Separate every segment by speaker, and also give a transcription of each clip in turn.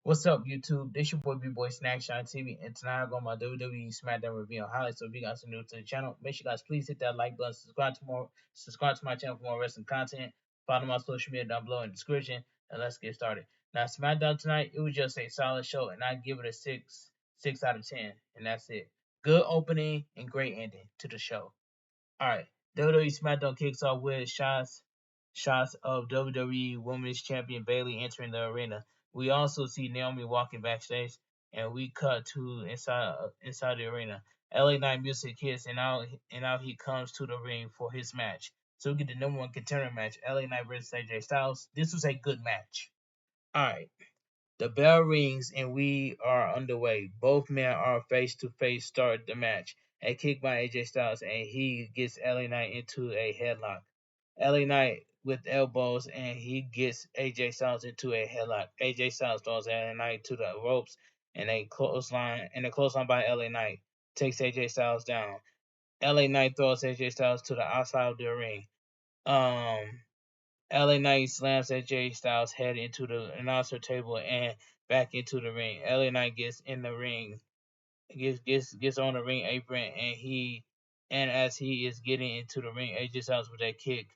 Speaker 1: What's up, YouTube? This your boy Bigboysnacksjonnytv, and tonight I got my WWE Smackdown review and highlights. So if you guys are new to the channel, make sure you guys please hit that like button, subscribe to my channel for more wrestling content. Follow my social media down below in the description, and let's get started. Now Smackdown tonight, it was just a solid show, and I give it a six out of 10, and that's it. Good opening and great ending to the show. All right, WWE Smackdown kicks off with shots of WWE Women's Champion Bayley entering the arena. We also see Naomi walking backstage, and we cut to inside the arena. LA Knight music hits, and out he comes to the ring for his match. So we get the number one contender match: LA Knight versus AJ Styles. This was a good match. All right. The bell rings and we are underway. Both men are face to face. Start the match. A kick by AJ Styles and he gets LA Knight into a headlock. LA Knight with elbows and he gets AJ Styles into a headlock. AJ Styles throws LA Knight to the ropes and a clothesline by LA Knight takes AJ Styles down. LA Knight throws AJ Styles to the outside of the ring. LA Knight slams AJ Styles' head into the announcer table and back into the ring. LA Knight gets in the ring, gets on the ring apron, and as he is getting into the ring, AJ Styles with a kick.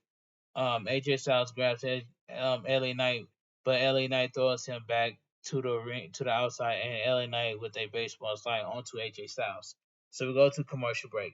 Speaker 1: AJ Styles grabs LA Knight, but LA Knight throws him back to the ring to the outside, and LA Knight with a baseball slide onto AJ Styles. So we go to commercial break.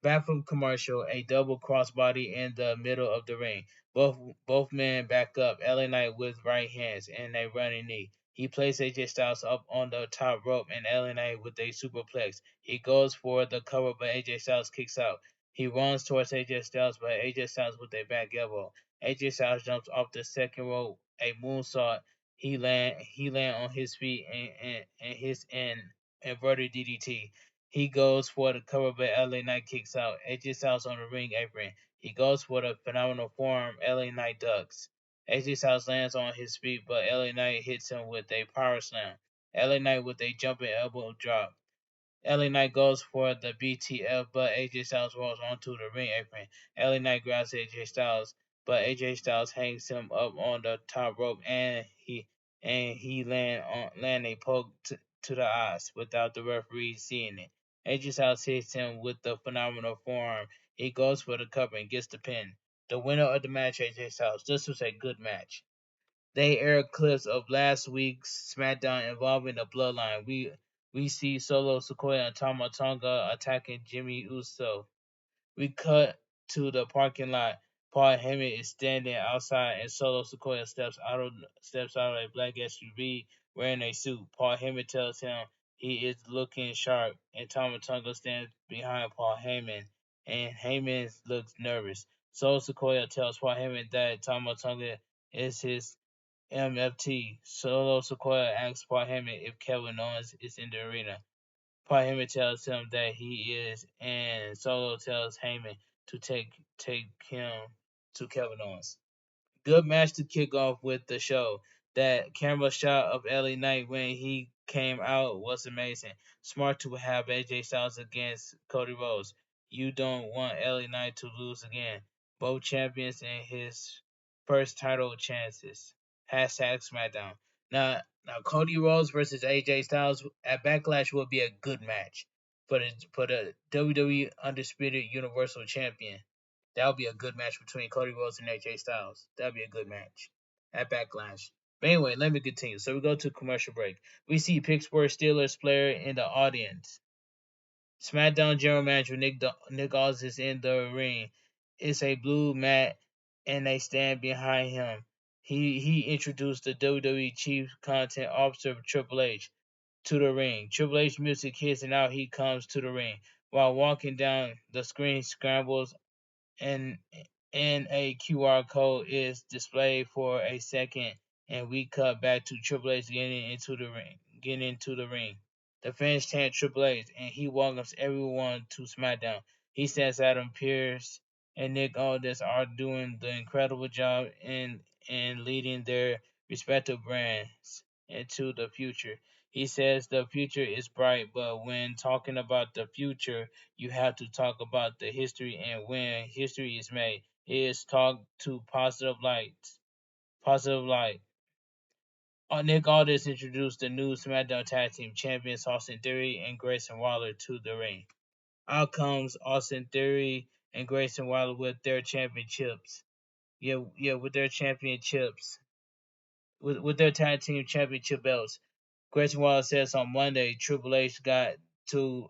Speaker 1: Back from commercial, a double crossbody in the middle of the ring. Both men back up. LA Knight with right hands and a running knee. He places AJ Styles up on the top rope and LA Knight with a superplex. He goes for the cover, but AJ Styles kicks out. He runs towards AJ Styles, but AJ Styles with a back elbow. AJ Styles jumps off the second rope, a moonsault. He land on his feet and his inverted DDT. He goes for the cover, but LA Knight kicks out. AJ Styles on the ring apron. He goes for the phenomenal forearm. LA Knight ducks. AJ Styles lands on his feet, but LA Knight hits him with a power slam. LA Knight with a jumping elbow drop. LA Knight goes for the BTF, but AJ Styles rolls onto the ring apron. LA Knight grabs AJ Styles, but AJ Styles hangs him up on the top rope, and he land a poke to the eyes without the referee seeing it. AJ Styles hits him with the phenomenal forearm. He goes for the cover and gets the pin. The winner of the match, AJ Styles. This was a good match. They aired clips of last week's SmackDown involving the Bloodline. We see Solo Sikoa and Tama Tonga attacking Jimmy Uso. We cut to the parking lot. Paul Heyman is standing outside, and Solo Sikoa steps out of a black SUV wearing a suit. Paul Heyman tells him he is looking sharp, and Tama Tonga stands behind Paul Heyman, and Heyman looks nervous. Solo Sikoa tells Paul Heyman that Tama Tonga is his MFT. Solo Sikoa asks Paul Heyman if Kevin Owens is in the arena. Paul Heyman tells him that he is, and Solo tells Heyman to take him to Kevin Owens. Good match to kick off with the show. That camera shot of LA Knight when he came out was amazing. Smart to have AJ Styles against Cody Rhodes. You don't want LA Knight to lose again. Both champions in his first title chances. Hashtag SmackDown. Now Cody Rhodes versus AJ Styles at Backlash will be a good match for the WWE Undisputed Universal Champion. That would be a good match between Cody Rhodes and AJ Styles. That would be a good match at Backlash. But anyway, let me continue. So we go to commercial break. We see Pittsburgh Steelers player in the audience. SmackDown General Manager Nick Aldis is in the ring. It's a blue mat and they stand behind him. He introduced the WWE Chief Content Officer Triple H to the ring. Triple H music hits and out he comes to the ring. While walking down, the screen scrambles and a QR code is displayed for a second, and we cut back to Triple H getting into the ring. The fans chant Triple H, and he welcomes everyone to SmackDown. He says Adam Pearce and Nick Aldis are doing the incredible job in leading their respective brands into the future. He says the future is bright, but when talking about the future, you have to talk about the history, and when history is made, it is talked to positive light. Nick Aldis introduced the new SmackDown Tag Team Champions Austin Theory and Grayson Waller to the ring. Out comes Austin Theory and Grayson Waller with their championships. With their championships, with their tag team championship belts. Grayson Waller says on Monday Triple H got to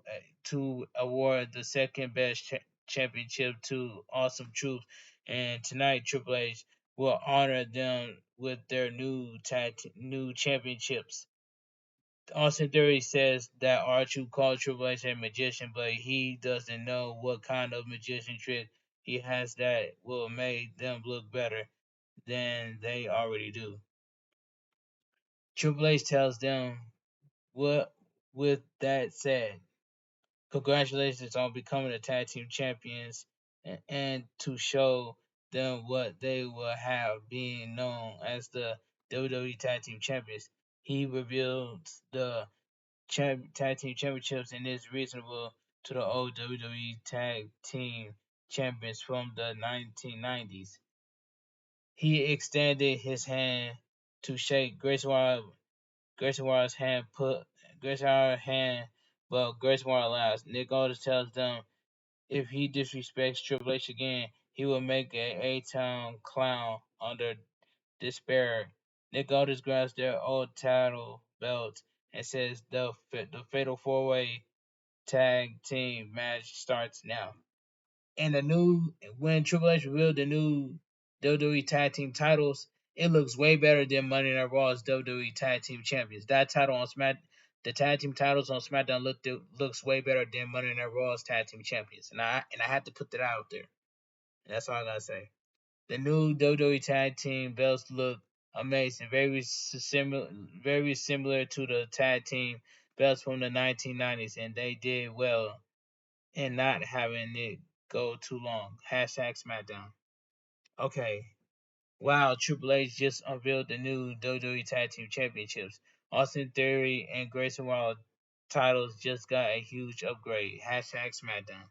Speaker 1: award the second best championship to Awesome Truth, and tonight Triple H will honor them with their new championships. Austin Theory says that R-Truth called Triple H a magician, but he doesn't know what kind of magician trick he has that will make them look better than they already do. Triple H tells them, "What? With that said, congratulations on becoming the tag team champions, and to show them what they will have being known as the WWE Tag Team Champions." He reveals the tag team championships and is reasonable to the old WWE Tag Team Champions from the 1990s. He extended his hand to shake Grayson Waller's hand, but Grayson Waller laughs. Nick Aldis tells them if he disrespects Triple H again, he will make a A-Town clown under despair. Nick Aldis grabs their old title belts and says the Fatal 4-Way Tag Team match starts now. And when Triple H revealed the new WWE Tag Team titles, it looks way better than Monday Night Raw's WWE Tag Team Champions. The tag team titles on SmackDown looks way better than Monday Night Raw's Tag Team Champions, and I had to put that out there. And that's all I gotta say. The new WWE Tag Team belts look amazing, very similar to the tag team belts from the 1990s, and they did well in not having it go too long. Hashtag SmackDown. Okay. Wow, Triple H just unveiled the new WWE Tag Team Championships. Austin Theory and Grayson Waller titles just got a huge upgrade. Hashtag SmackDown.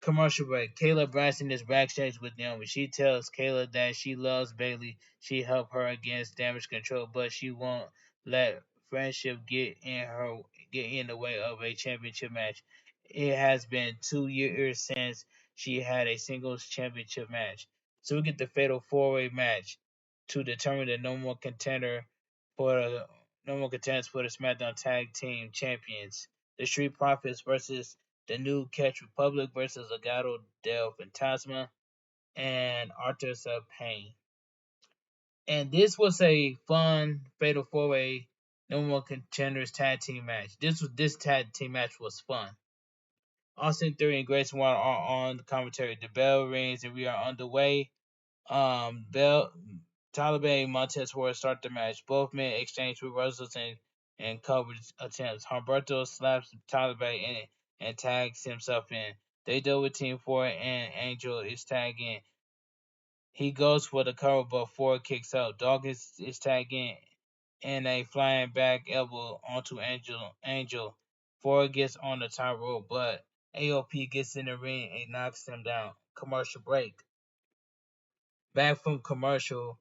Speaker 1: Commercial break. Kayla Braxton is backstage with Naomi. She tells Kayla that she loves Bayley. She helped her against Damage Control, but she won't let friendship get in the way of a championship match. It has been 2 years since she had a singles championship match. So we get the fatal 4-way match to determine the no more contenders for the SmackDown Tag Team Champions. The Street Profits versus the New Catch Republic versus Legado del Fantasma and Arthur's Pain. And this was a fun Fatal 4-Way No More Contenders tag team match. This tag team match was fun. Austin Theory and Grayson Waller are on the commentary. The bell rings and we are underway. Bell Taliban and Montez Ford start the match. Both men exchange reversals and coverage attempts. Humberto slaps Taliban and tags himself in. They double team Ford and Angel is tagging. He goes for the cover, but Ford kicks out. Dawkins is tagging and a flying back elbow onto Angel. Ford gets on the top rope, but AOP gets in the ring and knocks him down. Commercial break. Back from commercial,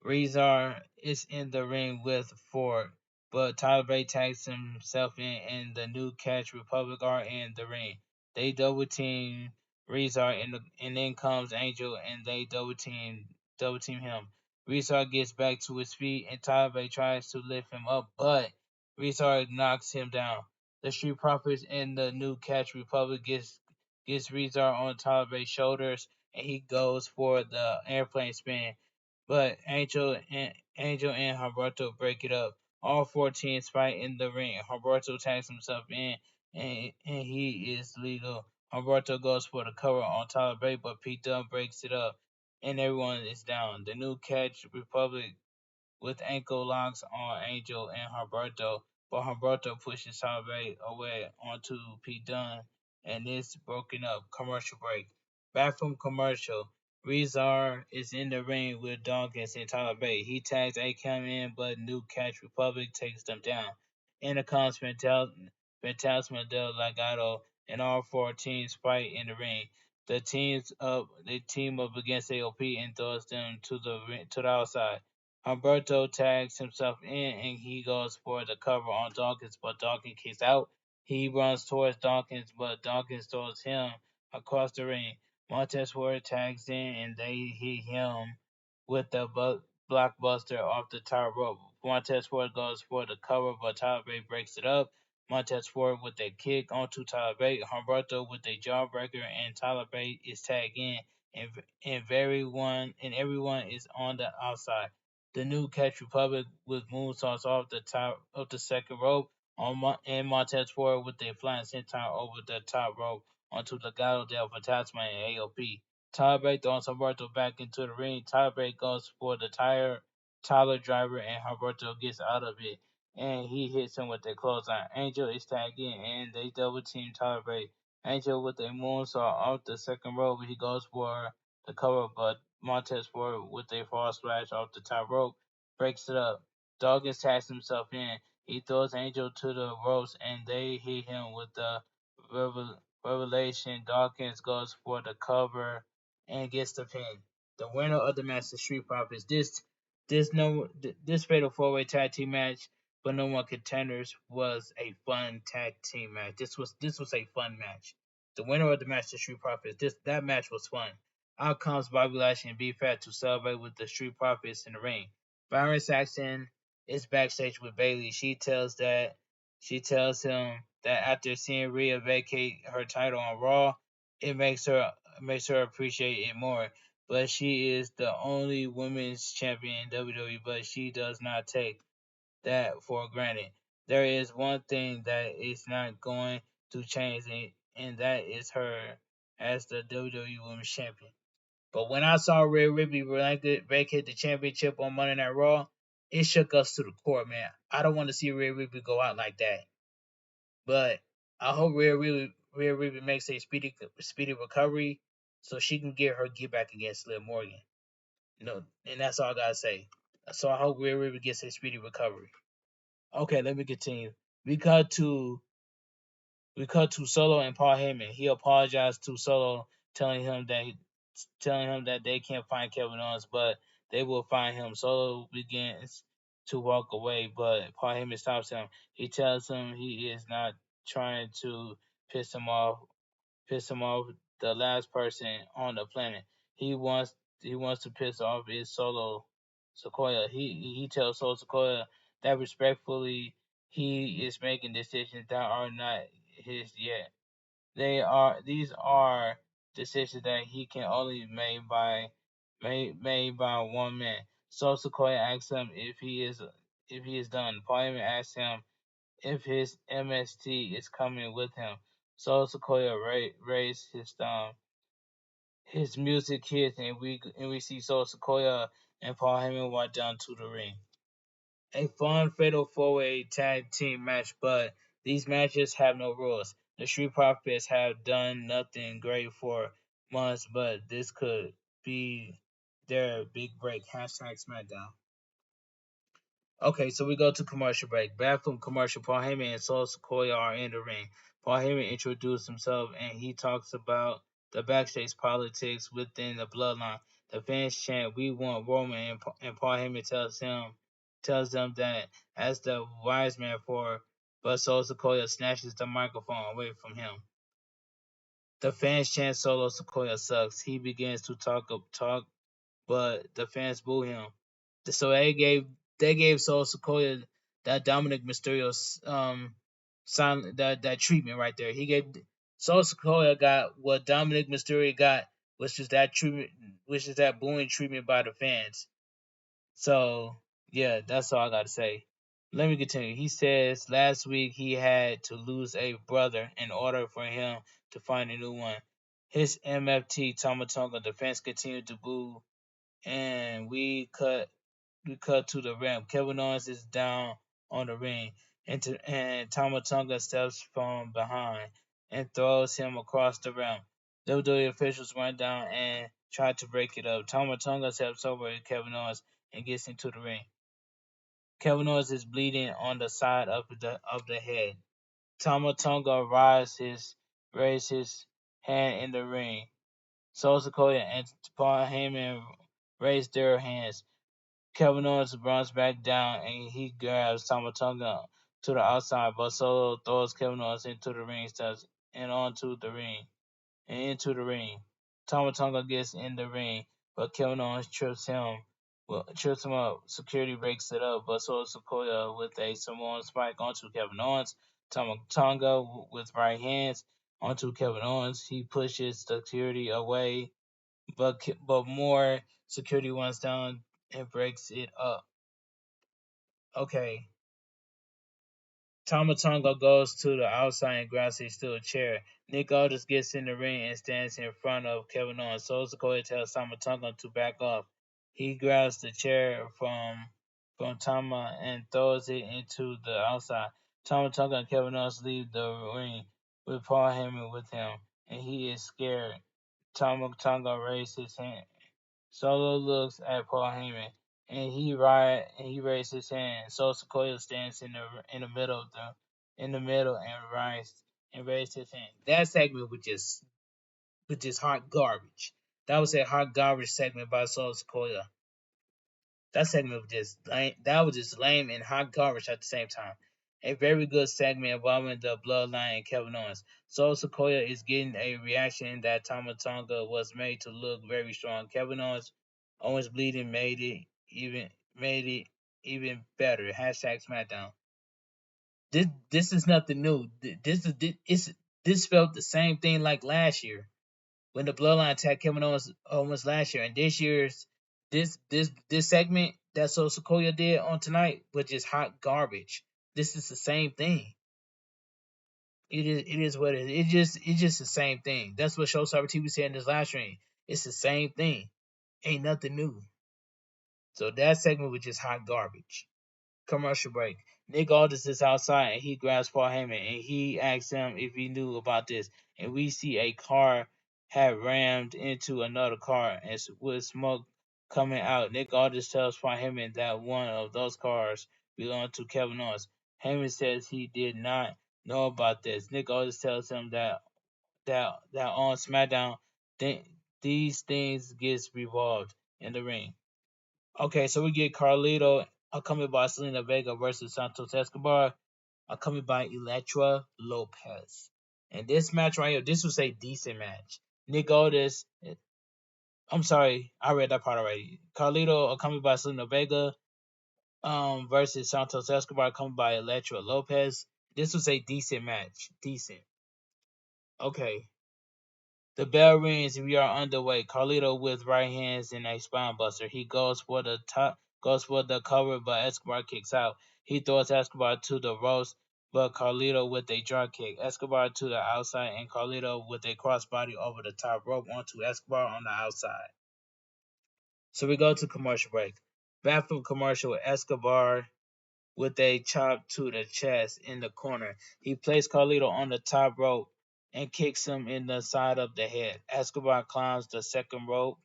Speaker 1: Rezar is in the ring with Ford, but Tyler Bate tags himself in, and the New Catch Republic are in the ring. They double team Rezar, and then comes Angel, and they double team him. Rezar gets back to his feet, and Tyler Bate tries to lift him up, but Rezar knocks him down. The Street Profits and the New Catch Republic gets Rezar on Tyler Bate's shoulders, and he goes for the airplane spin, but Angel and Humberto break it up. All four teams fight in the ring. Humberto tags himself in, and he is legal. Humberto goes for the cover on Tyler Bate, but Pete Dunne breaks it up, and everyone is down. The New Catch Republic with ankle locks on Angel and Humberto, but Humberto pushes Tyler Bate away onto Pete Dunne, and it's broken up. Commercial break. Back from commercial, Rezar is in the ring with Dawkins and Tyler Bate. He tags Akam in, but New Catch Republic takes them down. In comes Fantasma del Legado, and all four teams fight in the ring. They team up against AOP and throws them to the outside. Humberto tags himself in and he goes for the cover on Dawkins, but Dawkins kicks out. He runs towards Dawkins, but Dawkins throws him across the ring. Montez Ford tags in and they hit him with the blockbuster off the top rope. Montez Ford goes for the cover, but Tyler Bate breaks it up. Montez Ford with a kick onto Tyler Bate, Humberto with a jawbreaker, and Tyler Bate is tagged in, and everyone is on the outside. The new Catch Republic with moonsaults off the top of the second rope, and Montez Ford with a flying senton over the top rope onto Legado del Fantasma and AOP. Tyler Bate throws Humberto back into the ring. Tyler Bate goes for the Tyler driver, and Humberto gets out of it, and he hits him with a clothesline. Angel is tagged in, and they double team Tyler Bate. Angel with a moonsault off the second rope. He goes for the cover, but Montez Ford with a false splash off the top rope breaks it up. Dawkins tags himself in. He throws Angel to the ropes, and they hit him with the revelation. Dawkins goes for the cover and gets the pin. The winner of the match, the Street Profits. This fatal four-way tag team match, but no one contenders, was a fun tag team match. This was a fun match. The winner of the match, the Street Profits. That match was fun. Out comes Bobby Lashley and B-Fat to celebrate with the Street Profits in the ring. Byron Saxton is backstage with Bayley. She tells him that after seeing Rhea vacate her title on Raw, it makes her appreciate it more. But she is the only women's champion in WWE, but she does not take that for granted. There is one thing that is not going to change, and that is her as the WWE Women's Champion. But when I saw Rhea Ripley vacate the championship on Monday Night Raw, it shook us to the core, man. I don't want to see Rhea Ripley go out like that. But I hope Rhea Ripley makes a speedy recovery so she can get back against Liv Morgan. And that's all I gotta say. So I hope Rhea Ripley gets a speedy recovery. Okay, let me continue. We cut to Solo and Paul Heyman. He apologized to Solo, telling him that they can't find Kevin Owens, but they will find him. Solo begins to walk away, but Paul Heyman stops him. He tells him he is not trying to piss him off piss him off the last person on the planet. He wants to piss off is Solo Sequoia. He tells Solo Sequoia that respectfully he is making decisions that are not his yet. These are decisions that he can only made by one man. So Sequoia asks him if he is done. Parliament asks him if his MST is coming with him. So Sequoia raised his music hits, and we see Soul Sequoia and Paul Heyman walk down to the ring. A fun fatal four-way tag team match, but these matches have no rules. The Street Profits have done nothing great for months, but this could be their big break. Hashtag Smackdown. Okay, so we go to commercial break. Back from commercial, Paul Heyman and Solo Sequoia are in the ring. Paul Heyman introduces himself and he talks about the backstage politics within the bloodline. The fans chant, "We want Roman," and Paul Heyman tells them that as the wise man for, but Solo Sequoia snatches the microphone away from him. The fans chant, "Solo Sequoia sucks." He begins to talk, but the fans boo him. So they gave Solo Sequoia that Dominic Mysterio that treatment right there. He gave Solo Sequoia got what Dominic Mysterio got, which is that booing treatment by the fans. So yeah, that's all I gotta say. Let me continue. He says last week he had to lose a brother in order for him to find a new one. His MFT Tama Tonga defense continued to boo, and we cut to the ring. Kevin Owens is down on the ring, and Tama Tonga steps from behind and throws him across the ring. WWE officials run down and try to break it up. Tama Tonga steps over Kevin Owens and gets into the ring. Kevin Owens is bleeding on the side of the head. Tama Tonga raise his hand in the ring. Solo Sikoa and Paul Heyman raise their hands. Kevin Owens runs back down and he grabs Tamatonga to the outside, but Solo throws Kevin Owens into the ring steps and onto the ring and into the ring. Tamatonga gets in the ring, but Kevin Owens trips him up. Security breaks it up, but Solo Sikoa with a Samoan spike onto Kevin Owens. Tamatonga with right hands onto Kevin Owens. He pushes security away, but more security runs down and breaks it up. Okay. Tamatonga goes to the outside and grabs a steel chair. Nick Aldis gets in the ring and stands in front of Kevin Owens. So Sikoa tells Tamatonga to back off. He grabs the chair from Tama and throws it into the outside. Tamatonga and Kevin Owens leave the ring with Paul Heyman with him, and he is scared. Tamatonga raises his hand. Solo looks at Paul Heyman, and he raises his hand. So Sequoia stands in the middle and raises his hand. That segment was just hot garbage. That was a hot garbage segment by Solo Sequoia. That segment was just lame. That was just lame and hot garbage at the same time. A very good segment involving the Bloodline and Kevin Owens. So Sequoia is getting a reaction that Tamatonga was made to look very strong. Kevin Owens bleeding made it even better. Hashtag Smackdown. This is nothing new. This felt the same thing like last year when the Bloodline attacked Kevin Owens last year, and this segment that So Sequoia did on tonight was just hot garbage. This is the same thing. It is what it is. It's just the same thing. That's what Showstopper TV said in this live stream. It's the same thing. Ain't nothing new. So that segment was just hot garbage. Commercial break. Nick Aldis is outside and he grabs Paul Heyman and he asks him if he knew about this. And we see a car had rammed into another car and with smoke coming out. Nick Aldis tells Paul Heyman that one of those cars belonged to Kevin Owens. Heyman says he did not know about this. Nick Aldis tells him that on SmackDown these things gets revolved in the ring. Okay, so we get Carlito accompanied by Selena Vega versus Santos Escobar, accompanied by Elektra Lopez. And this match right here, this was a decent match. Nick Aldis, I'm sorry, I read that part already. Carlito accompanied by Selena Vega versus Santos Escobar, accompanied by Elektra Lopez. This was a decent match. Decent. Okay. The bell rings and we are underway. Carlito with right hands and a spine buster. He goes for the cover, but Escobar kicks out. He throws Escobar to the ropes, but Carlito with a drop kick. Escobar to the outside and Carlito with a crossbody over the top rope onto Escobar on the outside. So we go to commercial break. Back from commercial, Escobar with a chop to the chest in the corner. He placed Carlito on the top rope and kicks him in the side of the head. Escobar climbs the second rope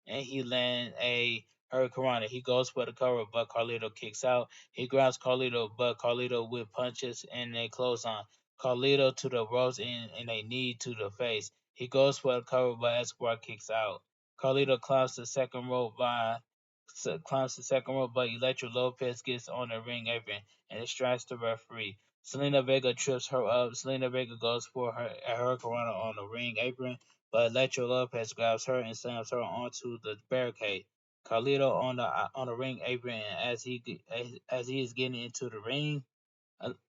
Speaker 1: and he lands a Hurricanrana. He goes for the cover, but Carlito kicks out. He grabs Carlito, but Carlito with punches and a clothesline. Carlito to the ropes and a knee to the face. He goes for the cover, but Escobar kicks out. Carlito climbs the second rope, but Elektra Lopez gets on the ring apron and distracts the referee. Selena Vega trips her up. Selena Vega goes for her corona on the ring apron, but Elektra Lopez grabs her and slams her onto the barricade. Carlito on the ring apron as he is getting into the ring.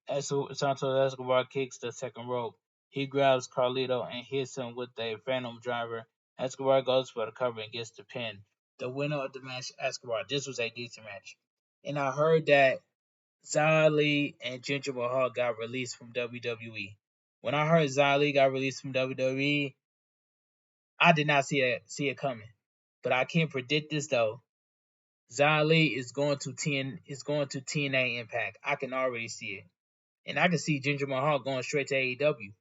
Speaker 1: As Santos Escobar kicks the second rope, he grabs Carlito and hits him with a Phantom Driver. Escobar goes for the cover and gets the pin. The winner of the match, Escobar. This was a decent match. And I heard that Xia Li and Ginger Mahal got released from WWE. When I heard Xia Li got released from WWE, I did not see it coming. But I can predict this though. Xia Li is going to TNA Impact. I can already see it. And I can see Ginger Mahal going straight to AEW.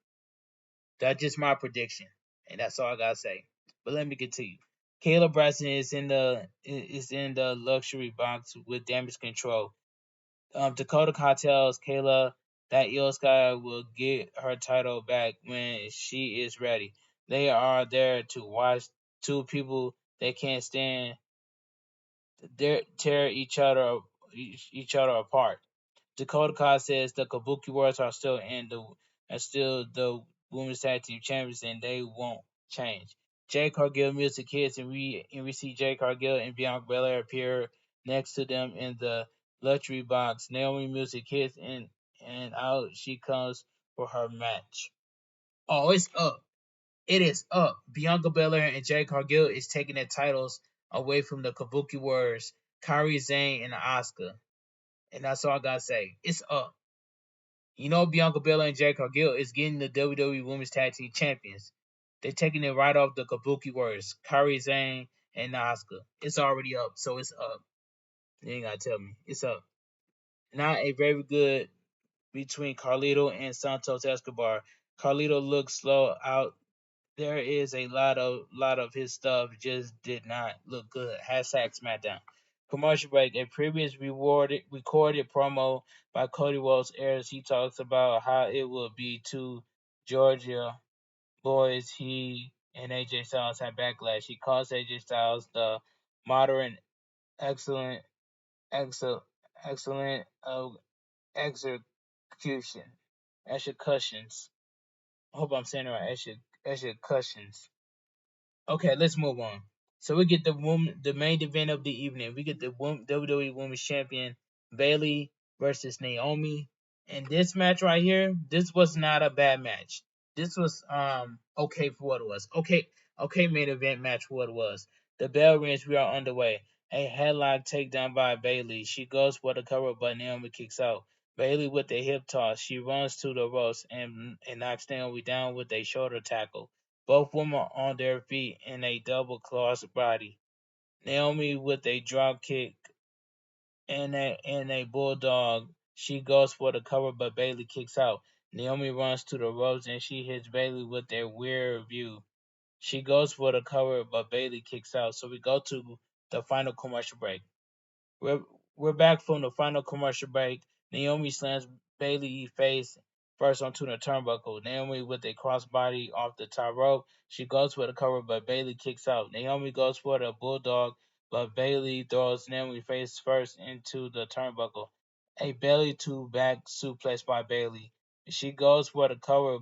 Speaker 1: That's just my prediction. And that's all I gotta say. But let me continue. Kayla Braxton is in the luxury box with damage control. Dakota Kai tells Kayla that Io Sky will get her title back when she is ready. They are there to watch two people they can't stand tear each other apart. Dakota Kai says the Kabuki Warriors are still the women's tag team champions and they won't change. Jay Cargill music hits and we see Jay Cargill and Bianca Belair appear next to them in the luxury box. Naomi music hits and out she comes for her match. Oh, it's up. It is up. Bianca Belair and Jade Cargill is taking their titles away from the Kabuki Warriors, Kairi Sane and Asuka. And that's all I gotta say. It's up. You know Bianca Belair and Jade Cargill is getting the WWE Women's Tag Team Champions. They're taking it right off the Kabuki Warriors, Kairi Sane and Asuka. It's already up, so it's up. You ain't gotta tell me. It's up. Not a very good between Carlito and Santos Escobar. Carlito looks slow out. There is a lot of his stuff just did not look good. Hashtag Smackdown. Commercial break. A previous recorded promo by Cody Rhodes airs. He talks about how it will be two Georgia boys. He and AJ Styles had backlash. He calls AJ Styles the modern, excellent, excellent, excellent execution, executions. I hope I'm saying it right. Executions. Okay, let's move on. So we get the main event of the evening. We get the WWE Women's Champion Bayley versus Naomi. And this match right here, this was not a bad match. This was okay for what it was. Okay main event match for what it was. The bell rings. We are underway. A headlock takedown by Bayley. She goes for the cover, but Naomi kicks out. Bayley with a hip toss. She runs to the ropes and knocks Naomi down with a shoulder tackle. Both women on their feet in a double cross body. Naomi with a drop kick and a bulldog. She goes for the cover, but Bayley kicks out. Naomi runs to the ropes and she hits Bayley with a weird view. She goes for the cover, but Bayley kicks out. So we go to the final commercial break. We're we're back from the final commercial break. Naomi slams Bayley face first onto the turnbuckle. Naomi with a crossbody off the top rope. She goes for the cover, but Bayley kicks out. Naomi goes for the bulldog, but Bayley throws Naomi face first into the turnbuckle. A belly to back suplex by Bayley. She goes for the cover,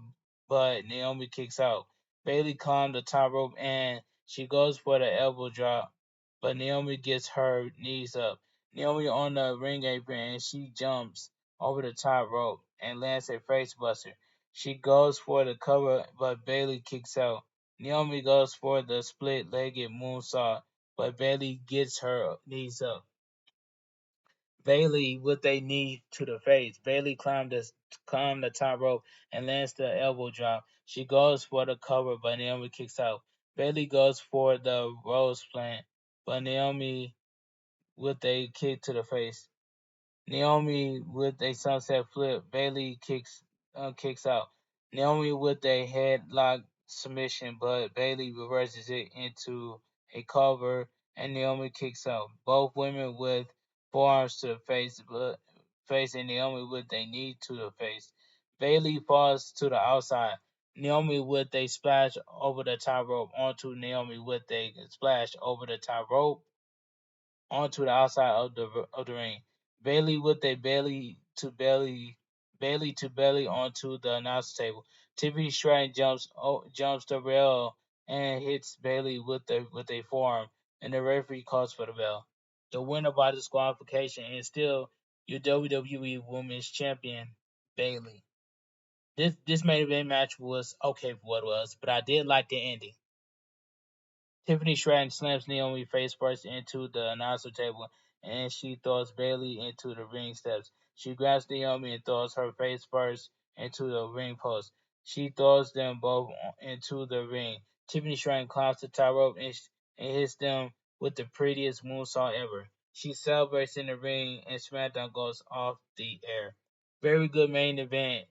Speaker 1: but Naomi kicks out. Bayley climbs the top rope and she goes for the elbow drop, but Naomi gets her knees up. Naomi on the ring apron and she jumps over the top rope and lands a face buster. She goes for the cover, but Bayley kicks out. Naomi goes for the split legged moonsault, but Bayley gets her knees up. Bayley with a knee to the face. Bayley climbed the top rope and lands the elbow drop. She goes for the cover, but Naomi kicks out. Bayley goes for the rose plant, but Naomi with a kick to the face. Naomi with a sunset flip. Bayley kicks out. Naomi with a headlock submission, but Bayley reverses it into a cover, and Naomi kicks out. Both women with forearms to the face, but facing Naomi with a knee to the face. Bayley falls to the outside. Naomi with a splash over the top rope onto Naomi with a splash over the top rope onto the outside of the ring. Bayley with a belly to belly onto the announce table. Tiffany Stratton jumps the rail and hits Bayley with a forearm, and the referee calls for the bell. The winner by disqualification is still your WWE Women's Champion Bayley. This main event match was okay for what it was, but I did like the ending. Tiffany Stratton slams Naomi face first into the announcer table and she throws Bayley into the ring steps. She grabs Naomi and throws her face first into the ring post. She throws them both into the ring. Tiffany Stratton climbs the top rope and hits them with the prettiest moonsault ever. She celebrates in the ring and SmackDown goes off the air. Very good main event.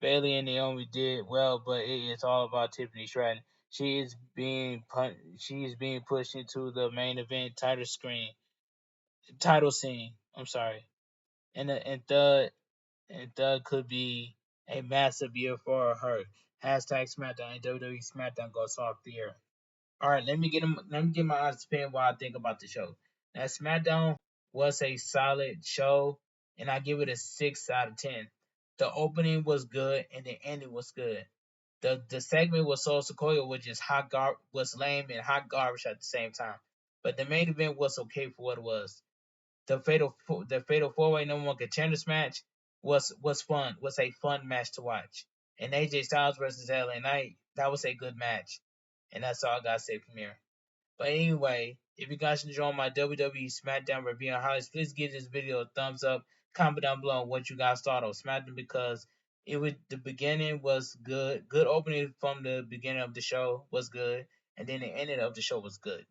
Speaker 1: Bayley and Naomi did well, but it is all about Tiffany Stratton. She is being pushed into the main event title scene. I'm sorry, and third could be a massive year for her. Hashtag SmackDown and WWE Smackdown goes off the air. All right, let me get my honest opinion what I think about the show. Now, SmackDown was a solid show, and I give it a 6 out of 10. The opening was good, and the ending was good. The segment with Soul Sequoia was just was lame and hot garbage at the same time. But the main event was okay for what it was. The Fatal 4-Way number one contenders match was fun. Was a fun match to watch. And AJ Styles versus LA Knight, that was a good match. And that's all I gotta say from here. But anyway, if you guys enjoy my WWE Smackdown review and highlights, please give this video a thumbs up. Comment down below on what you guys thought of Smackdown, because the beginning was good. Good opening from the beginning of the show was good, and then the ending of the show was good.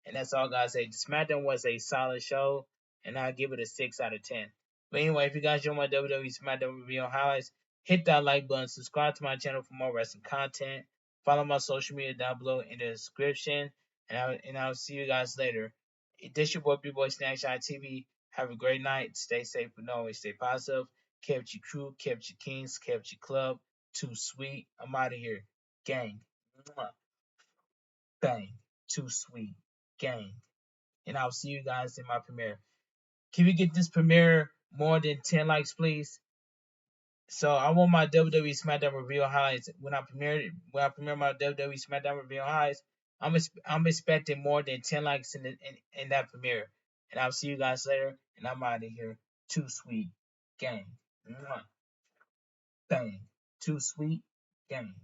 Speaker 1: And that's all I gotta say. SmackDown was a solid show, and I give it a 6 out of 10. But anyway, if you guys enjoy my WWE Smackdown review and highlights, hit that like button, subscribe to my channel for more wrestling content, follow my social media down below in the description, and I'll see you guys later. This your boy Bigboysnacksjonnytv. Have a great night. Stay safe and always stay positive. Kept your crew, kept your kings, kept your club. Too sweet. I'm out of here. Gang. Mwah. Bang. Too sweet. Gang. And I'll see you guys in my premiere. Can we get this premiere more than 10 likes, please? So I want my WWE Smackdown review highlights when I premiere my WWE Smackdown review highlights. I'm expecting more than 10 likes in that premiere. And I'll see you guys later. And I'm out of here. Too sweet, gang. Mwah. Bang. Too sweet, gang.